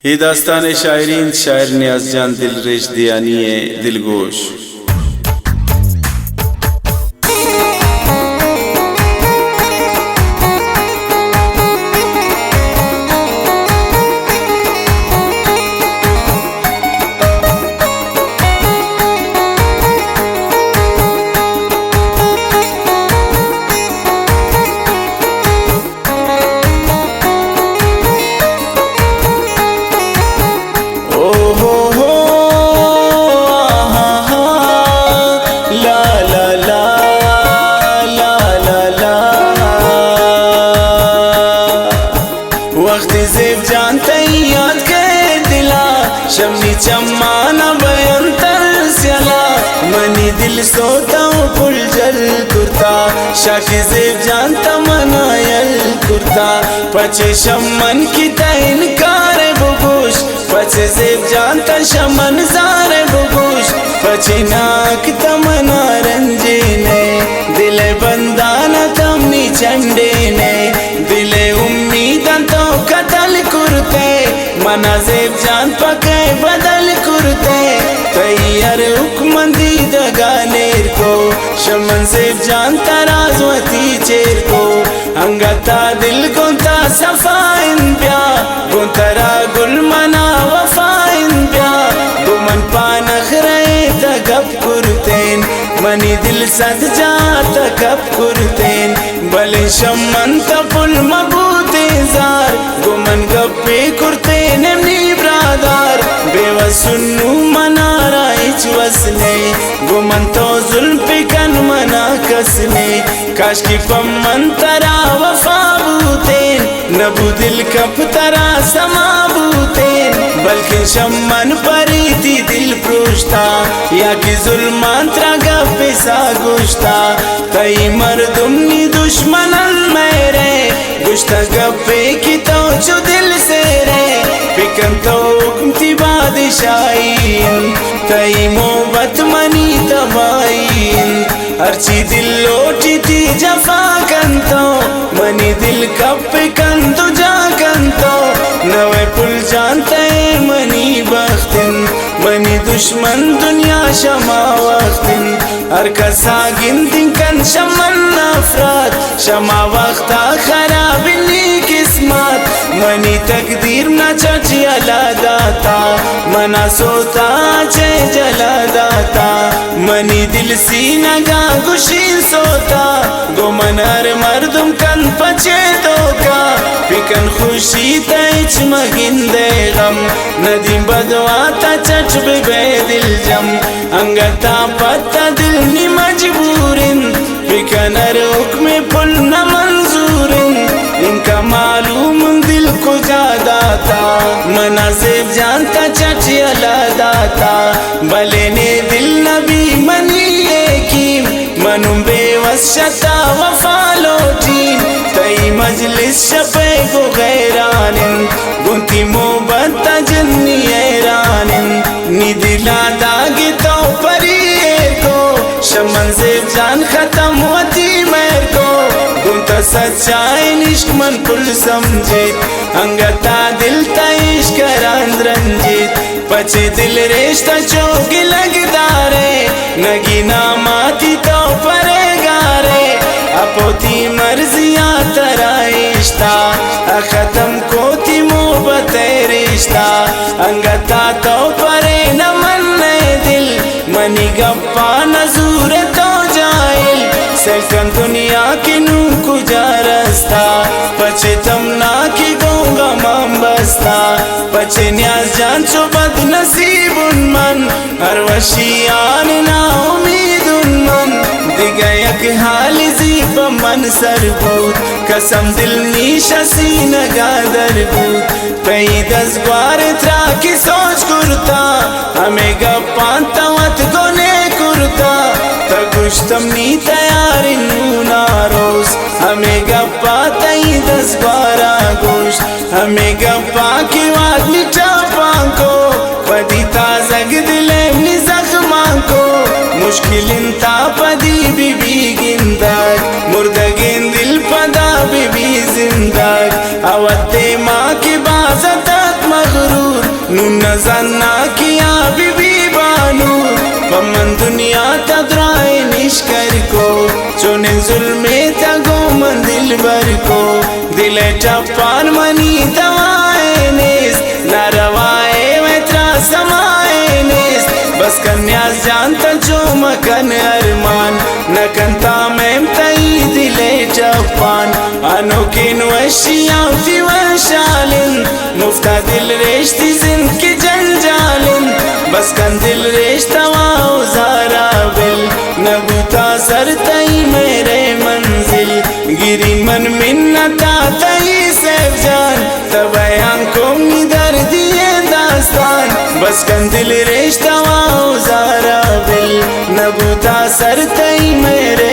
ये दास्तान शायरीन शायर नियाज जान दिल रेश दियानी है दिलगोश। वक्त ज़ेब जानते याद के दिला शम्मी चम्माना बयंतर स्याला मनी दिल सोता पुल जल कुर्ता शाकी ज़ेब जानता मनायल कुर्ता पचे शम्मन की तैन कारे बुगुश पचे ज़ेब जानता शमन जारे बुगुश पचे नाक तमना रंजीने दिले बंदाना तमनी चंडे ने दिले उम्मीदन तो कतल कुरते मना ज़ेब जान पके बदल कुरते तैयार हुक्मंदी दगानेर को शमन ज़ेब जान तराजवती चेर को अंगता दिल गुंता सफाइन प्या गुंतरा गुल मना वफाइन प्या गुमन पानख रहे तगप कुरतेन मनी दिल सद जाता कब कुरतेन भले शमन तपुल मबूते जार गुमन गप्पे कुरतेन एमनी ब्रादार बेवसुन्नु मनारा इच वसने गुमन तो जुल्म पिकन मना कसने काश की पम्मन तरा वफा बूतेन नबू दिल कप तरा समा बूतेन बल्कि शमन परी थी दिल प्रोष्टा या कि जुल्मांतरा गप्पे सा गुश्ता तई मर्दुमनी दुश्मनन मेरे गुश्ता गप्पे की तो जो दिल से रे पिकन तो हुक्मती बादशाहीन तई मोहब्बत मनी तबाइन अर्ची दिल लोटी थी जफा कंतो मनी दिल कप्पे कंतो जा कंतो नवे पुल जानते मनी बख्तिन मनी दुश्मन दुनिया शमा वक्तिन हर कसा गिनती कन शमन नफरत शमा वक्ता खराबिनी किस्मत मनी तकदीर न चची अला दाता मना सोता चे जला दाता मनी दिल सी नगा गुशी सोता गुमन हर मर्दुम कन पचे दोका पिकन खुशी तैच मगिंदे गम नदीम बदवाता चच बे दिल जम अंगता पत्ता दिल नी मजबूरिन पिकन हर हुक्म पुल न मंजूरिन इनका मालूम दिल को जादाता मना ज़ेब जानता चची अला दाता भले ने दिल नबी मनी यकीम मनुम बेवस शता वफा लोटी तई मजलिस शपे को गैरानिन गुंती मोहब्बत जन्नी ऐरानिन नी दिला दागे तो परी को शमन ज़ेब जान खत्म होती मेर को गुंता सच्चाई निश्क मन पुल समझित अंगता दिल तईश करांद रंजित पचे दिल रेश्ता चौकी लगदारे नगीना माती तो परेगारे अपोती मर्जिया तराइश्ता अखतम कोती मोहब्बत रिश्ता अंगता तो परे न मन दिल मनी गप्पा नजूर तो जाइल सेकन दुनिया की नू कुजा रस्ता पचे तमना की गोंगा माम बस्ता पचे न्याज जान चो बद नसीब मन हर वशियान ना उम्मीद मन दिगयक हाल जीप मन सरबूत कसम दिल नीशा सीन गादर बूत कई 10 बार त्रा की सोच कुरता हमें गप्पांता वत गोने कुरता तगुश्तम नी तैयारी नूना रोज हमें गप्पा तई 10 बार गोश्त हमें गप्पा की वाद मिटा पांको पदी ताजग दिले नी जख्मा को मुश्किल इंता पदी बीबी गिंदक मुर्दगिन दिल पदा बीबी जिंदक अवते माँ की बाज़त मगरूर नजन्ना किया बीबी बानू पमन दुनिया तद्राए निष्कर को चोने जुल्मे तगो मन दिल भर को दिले टप्पान मनी दवाए नेस नारवाए मैत्रा समाए नेस बस कन्यास जानता जो मकन अरमान नकंता में तई दिले टप्पान अनोखिन वशियां फी वशालिन मुफ्ता दिल रेश्ती जिनकी जंजालिन बस कन दिल रेश्ता वाओ ज़ारा बिल नबूता सर तई मेरे मंजिल गिरी मन मिन्नता तई सैफ जान तब आंखों में दर्द दिए दास्तान बस कन दिल रेश्ता वाओ ज़ारा बिल नबूता सर तई मेरे